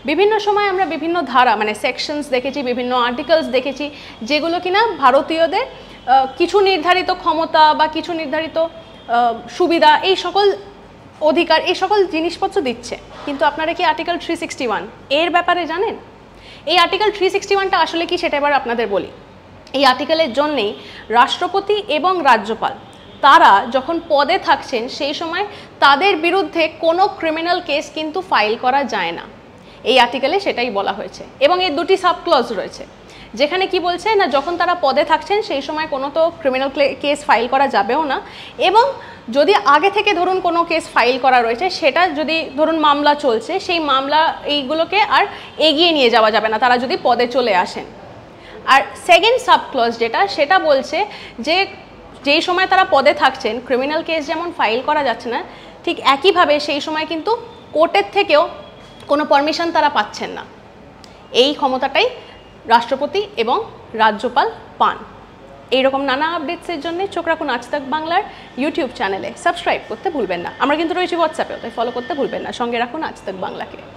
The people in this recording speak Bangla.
বিভিন্ন সময় আমরা বিভিন্ন ধারা মানে সেকশনস দেখেছি, বিভিন্ন আর্টিকেলস দেখেছি, যেগুলো কিনা ভারতীয়দের কিছু নির্ধারিত ক্ষমতা বা কিছু নির্ধারিত সুবিধা, এই সকল অধিকার, এই সকল জিনিসপত্র দিচ্ছে। কিন্তু আপনারা কি আর্টিকেল 361 এর ব্যাপারে জানেন? এই আর্টিকেল 361টা আসলে কি সেটা এবার আপনাদের বলি। এই আর্টিকেলের জন্যেই রাষ্ট্রপতি এবং রাজ্যপাল তারা যখন পদে থাকছেন সেই সময় তাদের বিরুদ্ধে কোনো ক্রিমিনাল কেস কিন্তু ফাইল করা যায় না। এই আর্টিকেলে সেটাই বলা হয়েছে এবং এর দুটি সাব ক্লজ রয়েছে, যেখানে কি বলছে না যখন তারা পদে থাকছেন সেই সময় কোনো তো ক্রিমিনাল কেস ফাইল করা যাবেও না, এবং যদি আগে থেকে ধরুন কোনো কেস ফাইল করা রয়েছে সেটা যদি ধরুন মামলা চলছে, সেই মামলা এইগুলোকে আর এগিয়ে নিয়ে যাওয়া যাবে না তারা যদি পদে চলে আসেন। আর সেকেন্ড সাব ক্লজ যেটা, সেটা বলছে যে যেই সময় তারা পদে থাকছেন ক্রিমিনাল কেস যেমন ফাইল করা যাচ্ছে না, ঠিক একইভাবে সেই সময় কিন্তু কোর্টের থেকেও কোনো পারমিশন তারা পাচ্ছেন না। এই ক্ষমতাটাই রাষ্ট্রপতি এবং রাজ্যপাল পান। এইরকম নানা আপডেটসের জন্য চোখ রাখুন আজ তাক বাংলার ইউটিউব চ্যানেলে। সাবস্ক্রাইব করতে ভুলবেন না। আমরা কিন্তু রয়েছি হোয়াটসঅ্যাপেও, তাই ফলো করতে ভুলবেন না। সঙ্গে রাখুন আজ তাক বাংলাকে।